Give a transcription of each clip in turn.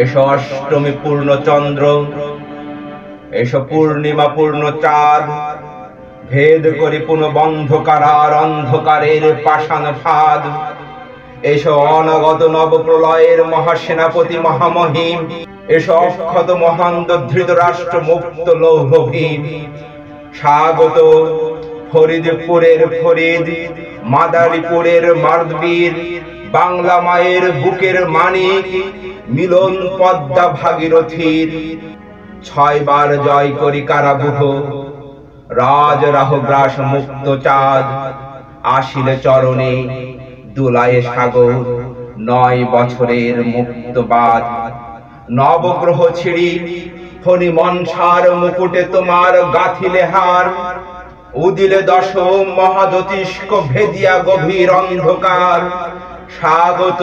এসো অষ্টমী পূর্ণ চন্দ্র, এসো পূর্ণিমা পূর্ণ চাঁদ, ভেদ করি পুনঃ বন্ধকার অন্ধকারের পাষাণ ফাঁদ। এসো অনাগত নব প্রলয়ের মহাসেনাপতি মহামহিম, এসো অক্ষত মহান্ত ধৃতরাষ্ট্র মুক্ত লৌহ ভীম। স্বাগত ফরিদপুরের ফরিদ, মাদারীপুরের মার্দবীর, বাংলা মায়ের বুকের মানিক, মিলন পদ্মা ভাগীরথীর। 6 বার জয় করি কারাবুহ, রাজ রাহু গ্রাস মুক্ত চাঁদ। আসিলে চরণে দুলায়ে সাগর, 9 বছরের মুক্তবাদ। নবগ্রহ ছিড়ি ফণি মনসার মুকুটে তোমার গাথিলে হার। উদিলে দশম মহাজ্যোতিষ্ক ভেদিয়া গভীর অন্ধকার। স্বাগত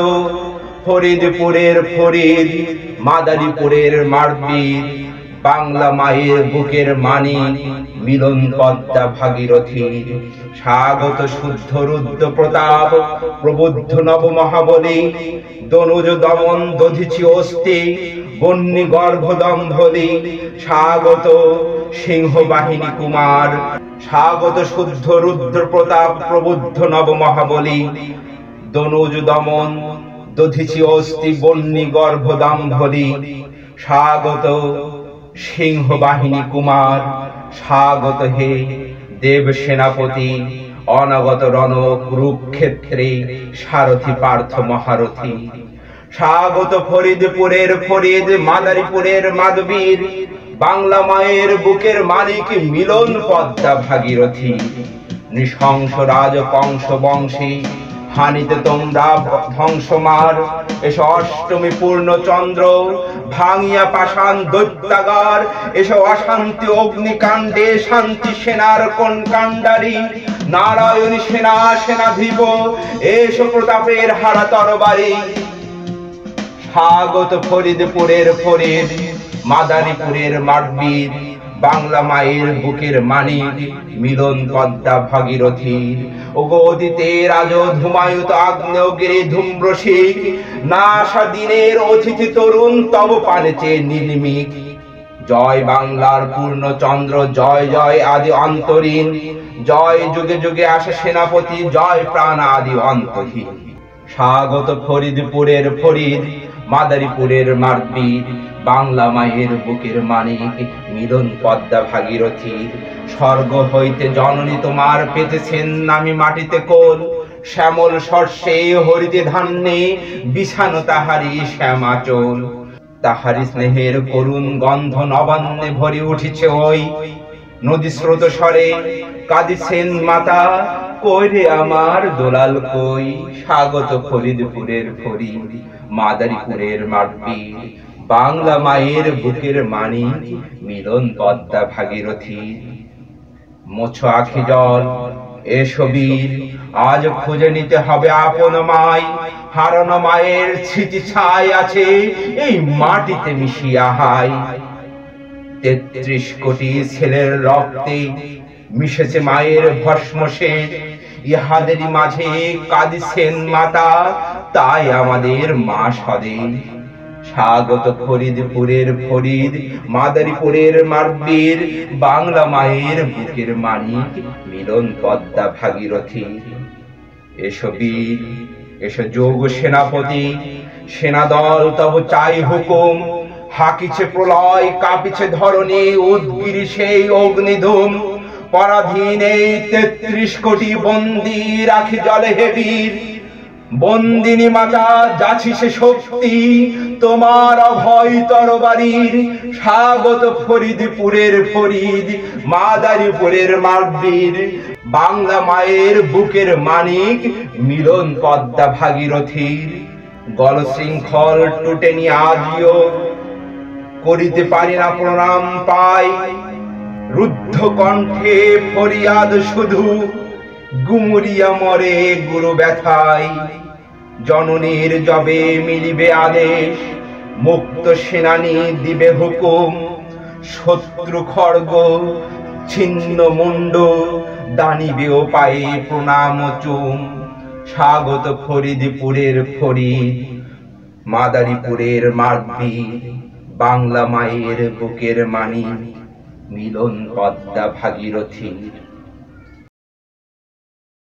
ফরিদপুরের ফরিদ, মাদারীপুরের মার্দবীর, বাংলা মায়ের বুকের মানিক, মিলন পদ্মা ভাগীরথীর। স্বাগত শুদ্ধ রুদ্র প্রতাপ, প্রবুদ্ধ নব মহাবলী, দনুজ দমন দধিচি অস্তি, বন্যী গর্ভ দম্ভলি। স্বাগত সিংহ বাহিনী কুমার, স্বাগত শুদ্ধ রুদ্র প্রতাপ, প্রবুদ্ধ নব মহাবলী, দনুজ দমন দধিচি অস্তি, বন্যী গর্ভ দম্ভলি। স্বাগত সিংহ বাহিনী কুমার, স্বাগত হে দেব সেনাপতি, অনাগত রণ কুরুক্ষেত্রে সারথি পার্থ মহারথী। স্বাগত ফরিদপুরের ফরিদ, মাদারীপুরের মাধবীর, বাংলা মায়ের বুকের মালিক, মিলন পদ্মা ভাগীরথী। নৃশংস রাজ কংস বংশী, হানিতে তোমরা ধ্বংসমার। এসো অষ্টমী পূর্ণ চন্দ্র, ভাঙিয়া পাষাণ দৈত্যাগার। এসো অশান্তি অগ্নিকাণ্ডে শান্তি সেনার কোন কাণ্ডারী। নারায়ণ সেনা সেনাধিপ, এসো প্রতাপের হারা তরবারি। স্বাগত ফরিদপুরের ফরিদ, মাদারীপুরের মার্দবীর, বাংলা মায়ের বুকের মানিক, মিলন পদ্মা ভাগীরথীর। ওগো অদিতে রাজ ধুমায়ুত আগ্নেয়গিরি ধুম্রশিক, না আসা দিনের অতিথি তরুণ তব পানেতে নির্মিক। জয় বাংলার পূর্ণ চন্দ্র, জয় জয় আদি অন্তরীণ, জয় যুগে যুগে আসে সেনাপতি, জয় প্রাণ আদি অন্তহীন। স্বাগত ফরিদপুরের ফরিদ, মাদারীপুরের মার্দবীর, বাংলা মায়ের বুকের মানিক, মিলন পদ্মা ভাগীরথীর। স্বর্গ হইতে জননী তোমার পেতেছেন নামি মাটিতে কোল। শ্যামল শস্যে হরিতে ধান্যে বিছানো তাহারি শ্যামাচল। তাহারি স্নেহের করুণ গন্ধ নবান্নে ভরি উঠিছে ওই। নদী স্রোত স্বরে কাঁদিছেন মাতা, কই রে আমার দোলাল কই। স্বাগত ফরিদপুরের ফরিদ, মাদারীপুরের মার্দবীর, বাংলা মায়ের বুকের মানিক, মিলন পদ্মা ভাগীরথীর। মোছো আখি জল, এসো বীর, আজ খুঁজে নিতে হবে আপন মাই। হারানো মায়ের স্মৃতি ছাই আছে এই মাটিতে মিশিয়া হাই। 33 কোটি ছেলের রক্তে মিশেছে মায়ের ভস্মশেষ। ইহাদেরই মাঝে কাঁদিছেন মাতা, তাই আমাদের মা স্বদেশ। স্বাগত ফরিদপুরের ফরিদ, মাদারীপুরের মার্দবীর, বাংলা মায়ের বুকের মানিক, মিলন পদ্মা ভাগীরথীর। এসো বীর, এসো যোগ সেনাপতি, সেনাদল তব চাই হুকুম। হাকিছে প্রলয়, কাঁপিছে ধরণী, উদগিরি সেই অগ্নিধূম। পরাধীন এই 33 কোটি বন্দী রাখি জলে হে বীর। বন্দিনী মাতা যাচিছে শক্তি, তোমার অভয় তরবারির। স্বাগত ফরিদপুরের ফরিদ, মাদারীপুরের মার্দবীর, বাংলা মায়ের বুকের মানিক, মিলন পদ্মা ভাগীরথীর। গল শৃঙ্খল টুটেনি আজিও, করিতে পারি না প্রণাম পাই। রুদ্ধ কণ্ঠে ফরিয়াদ শুধু, গুমুরিয়া মরে গুরু ব্যথায়। জননীর যবে মিলিবে আদেশ, মুক্ত সেনানী দিবে হুকুম। শত্রু খড়গ ছিন্ন মুন্ড, দানিবেও পায়ে প্রণাম চুম। স্বাগত ফরিদপুরের ফরিদ, মাদারীপুরের মাঠবীর বাংলা মায়ের বুকের মানি, মিলন পদ্মা ভাগীরথীর।